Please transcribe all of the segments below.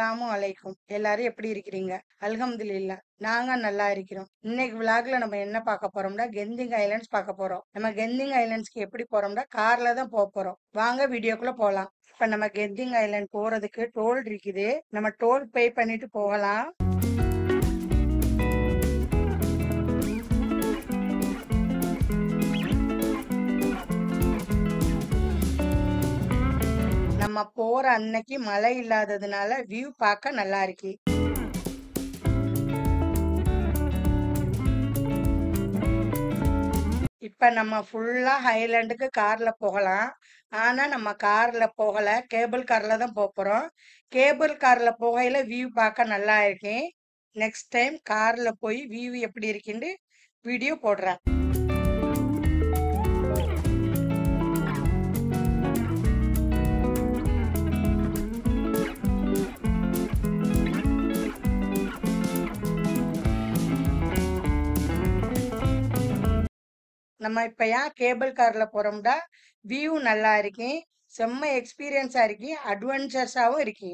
அஸ்ஸலாமு அலைக்கும். எல்லாரும் எப்படி இருக்கிறீங்க? அல்ஹம்துலில்லாஹ். நாங்க நல்லா இருக்கிறோம். இன்னைக்கு விளாக்ல நம்ம என்ன பார்க்க போறோம்னா, கெந்திங் ஐலாண்ட்ஸ் பார்க்க போறோம். நம்ம கெந்திங் ஐலாண்ட்ஸ்க்கு எப்படி போறோம்னா, கார்ல தான் போறோம். வாங்க வீடியோக்குள்ள போலாம். இப்ப நம்ம கெந்திங் ஐலாண்ட் போறதுக்கு டோல் இருக்குது. நம்ம டோல் பே பண்ணிட்டு போகலாம். நம்ம போற அன்னைக்கு மழை இல்லாததுனால வியூ பார்க்க நல்லா இருக்கு. இப்ப நம்ம ஃபுல்லா ஹைலாண்டுக்கு கார்ல போகலாம். ஆனா நம்ம கார்ல போகல, கேபிள் கார்ல தான் போறோம். கேபிள் கார்ல போகையில வியூ பார்க்க நல்லா இருக்கு. நெக்ஸ்ட் டைம் கார்ல போய் வியூ எப்படி இருக்குன்னு வீடியோ போடுறேன். நம்ம இப்ப ஏன் கேபிள் கார்ல போறோம்னா வியூ நல்லா இருக்கு, செம்ம எக்ஸ்பீரியன்ஸா இருக்கு, அட்வென்ச்சர்ஸாவும் இருக்கு.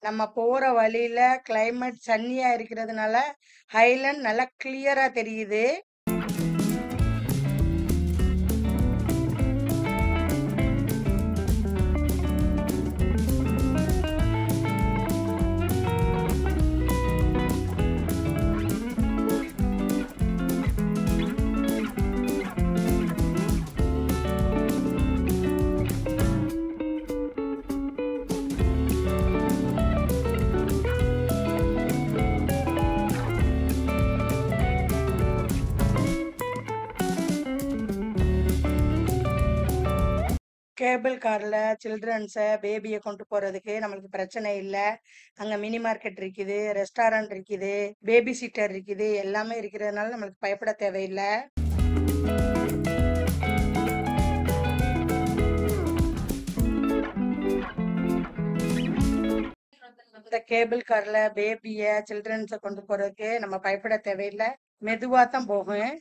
நம்ம போற வழியில கிளைமேட் சன்னியா இருக்கிறதுனால ஹைலாண்ட் நல்லா கிளியரா தெரியுது. கேபிள் கார்ல சில்ட்ரன்ஸை பேபியை கொண்டு போறதுக்கு நம்மளுக்கு பிரச்சனை இல்லை. அங்க மினி மார்க்கெட் இருக்குது, ரெஸ்டாரண்ட் இருக்குது, பேபி சீட்டர் இருக்குது, எல்லாமே இருக்கிறதுனால நம்மளுக்கு பயப்பட தேவையில்லை. இந்த கேபிள் கார்ல பேபிய சில்ட்ரன்ஸை கொண்டு போறதுக்கு நம்ம பயப்பட தேவையில்லை, மெதுவா தான் போகும்.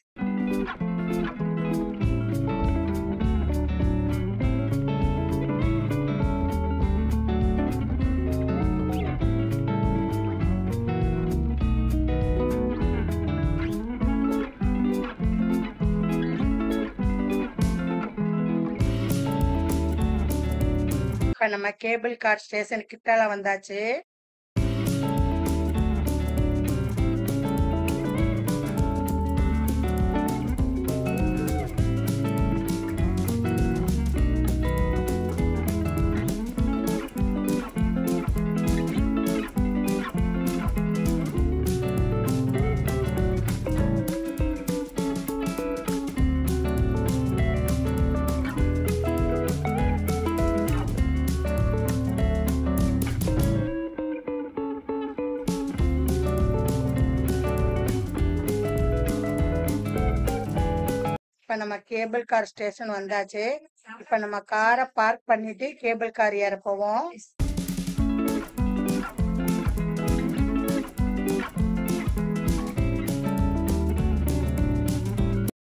இப்ப நம்ம கேபிள் கார் ஸ்டேஷன் கிட்டால வந்தாச்சு. இப்ப நம்ம கேபிள் கார் ஸ்டேஷன் வந்தாச்சு. இப்ப நம்ம காரை பார்க் பண்ணிட்டு கேபிள் கார் ஏற போவோம்.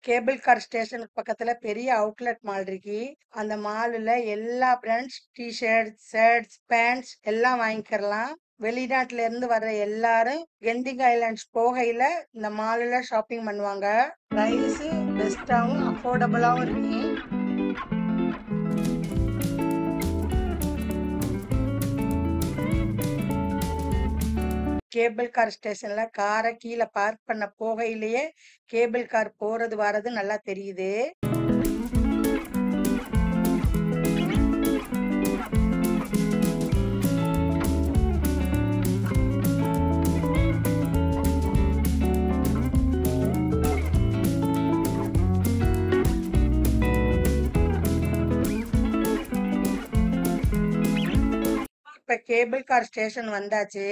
கேபிள் கார் ஸ்டேஷனுக்கு பக்கத்துல பெரிய அவுட்லெட் மால் இருக்கு. அந்த மால்ல எல்லா பிராண்ட்ஸ் டிஷர்ட், ஷர்ட்ஸ், பேண்ட்ஸ் எல்லாம் வாங்கிக்கலாம். வெளிநாட்டுல இருந்து வர்ற எல்லாரும் கெந்திங் ஐலாண்ட்ஸ் போகையில இந்த மால்ல ஷாப்பிங் பண்ணுவாங்க. பிரைஸ் பெஸ்டாவும் அஃபோர்டபுளாவும் இருக்கு. கேபிள் கார் ஸ்டேஷன்ல காரை கீழே பார்க் பண்ண போகையிலேயே கேபிள் கார் போறது வர்றது நல்லா தெரியுது. இப்ப கேபிள் கார் ஸ்டேஷன் வந்தாச்சு.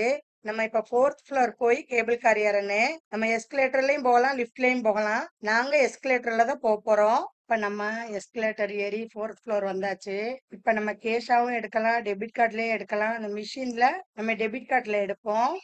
நம்ம இப்ப 4th ஃப்ளோர் போய் கேபிள் கார் ஏறணும். நம்ம எஸ்கலேட்டர்லயும் போகலாம், லிஃப்ட்லயும் போகலாம். நாங்க எஸ்கலேட்டர்ல தான் போறோம். இப்ப நம்ம எஸ்கலேட்டர் ஏறி 4th ஃப்ளோர் வந்தாச்சு. இப்ப நம்ம கேஷாவும் எடுக்கலாம், டெபிட் கார்ட்லயும் எடுக்கலாம். அந்த மிஷின்ல நம்ம டெபிட் கார்ட்ல எடுப்போம்.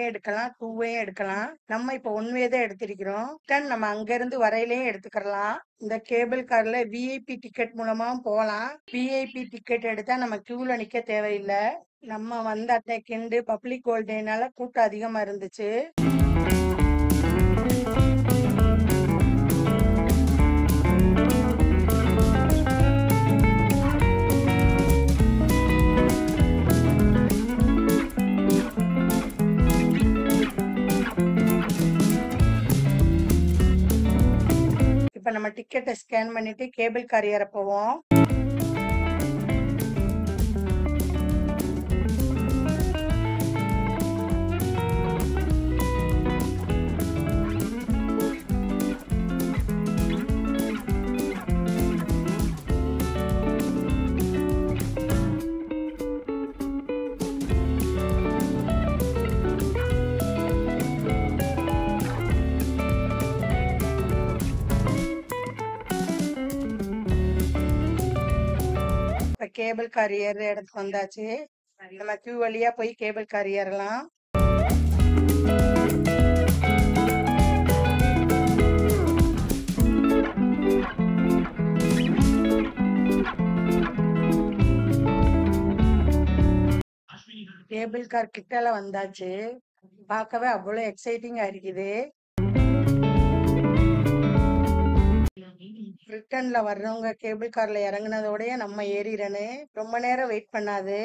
வேயும் எடுக்கலாம், 2 வேயும் எடுக்கலாம். நம்ம இப்போ 1 வே தான் எடுத்திருக்கிறோம். ரிட்டர்ன் நம்ம அங்கிருந்து வரையிலயும் எடுத்துக்கலாம். இந்த கேபிள் கார்ல விஐபி டிக்கெட் மூலமாவும் போகலாம். விஐபி டிக்கெட் எடுத்தா நம்ம கியூல நிக்க தேவையில்லை. நம்ம வந்த அன்னைக்குண்டு பப்ளிக் ஹாலிடேனால கூட்டம் அதிகமா இருந்துச்சு. இப்ப நம்ம டிக்கெட்டை ஸ்கேன் பண்ணிட்டு கேபிள் கார் ஏற போவோம். இப்ப கேபிள் கார் ஏறுற இடத்துக்கு வந்தாச்சு. நம்ம கியூ வழியா போய் கேபிள் கார் ஏறலாம். கேபிள் கார் கிட்டால வந்தாச்சு. பார்க்கவே அவ்வளவு எக்ஸைட்டிங்கா இருக்குது. ரிட்டர்ன்ல வர்றவங்க கேபிள் கார்ல இறங்குனதோடய நம்ம ஏறிடணும். ரொம்ப நேரம் வெயிட் பண்ணாது.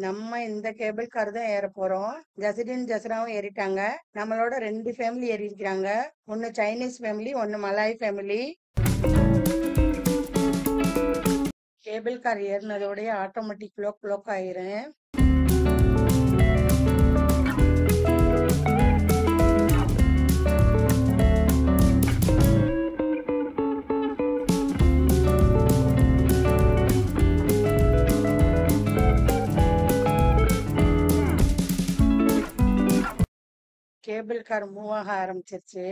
நம்ம இந்த கேபிள் கார் தான் ஏற போறோம். ஜசிடின் ஜசராவும் ஏறிட்டாங்க. நம்மளோட 2 ஃபேமிலி ஏறி இருக்கிறாங்க. ஒன்னு சைனீஸ் ஃபேமிலி, ஒன்னு மலாய் ஃபேமிலி. கேபிள் கார் ஏறினதோடய ஆட்டோமேட்டிக் க்ளோக் ஆயிரும். கேபிள் கார் மூவ் ஆக ஆரம்பிச்சிருச்சு.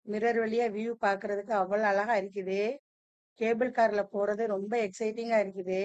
மிரர் வழியா வியூ பாக்குறதுக்கு அவ்வளவு அழகா இருக்குது. கேபிள் கார்ல போறது ரொம்ப எக்ஸைட்டிங்கா இருக்குது.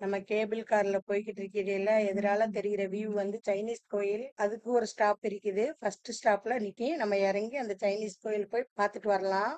நம்ம கேபிள் கார்ல போய்கிட்டு இருக்கிறதுல எதிரால தெரிகிற வியூ வந்து சைனீஸ் கோயில். அதுக்கு ஒரு ஸ்டாப் இருக்குது. ஃபர்ஸ்ட் ஸ்டாப்ல நிக்கி நம்ம இறங்கி அந்த சைனீஸ் கோயில் போய் பார்த்துட்டு வரலாம்.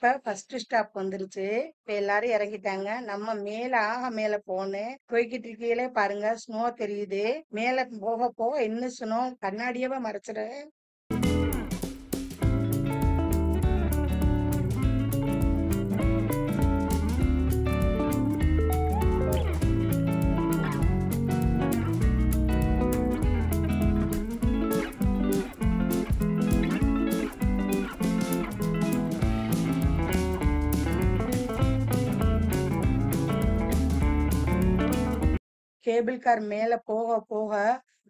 இப்ப ஃபர்ஸ்ட் ஸ்டாப் வந்துருச்சு. இப்ப எல்லாரும் இறங்கிட்டாங்க. நம்ம மேல போய்கிட்டு இருக்கையிலே பாருங்க ஸ்னோ தெரியுது. மேல போக போக இன்னும் ஸ்னோ கண்ணாடியவே மறைச்சிரு. கேபிள் கார் மேல போக போக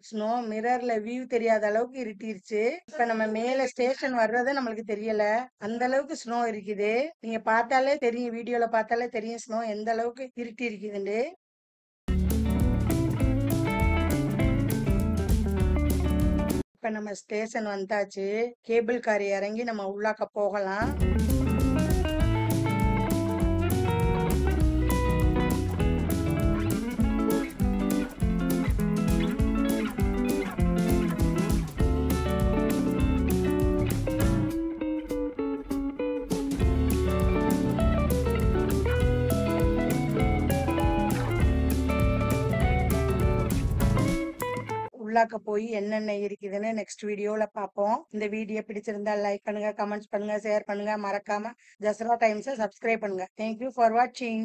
ஸ்னோ மிரர்ல வியூ தெரியாத அளவுக்கு இருட்டிருச்சு. இப்ப நம்ம மேல ஸ்டேஷன் வர்றது நம்மளுக்கு தெரியல. அந்த அளவுக்கு ஸ்னோ இருக்குது. நீங்க பார்த்தாலே தெரியும், வீடியோல பார்த்தாலே தெரியும் ஸ்னோ எந்த அளவுக்கு இருட்டி இருக்குதுன்னு. இப்ப நம்ம ஸ்டேஷன் வந்தாச்சு. கேபிள் கார் இறங்கி நம்ம உள்ளாக்க போகலாம். உள்ளாக்க போய் என்னென்ன இருக்குதுன்னு நெக்ஸ்ட் வீடியோல பார்ப்போம். இந்த வீடியோ பிடிச்சிருந்தா லைக் பண்ணுங்க, கமெண்ட்ஸ் பண்ணுங்க, ஷேர் பண்ணுங்க. மறக்காம ஜஸ்ரா டைம்ஸை சப்ஸ்கிரைப் பண்ணுங்க. தேங்க்யூ ஃபார் வாட்சிங்.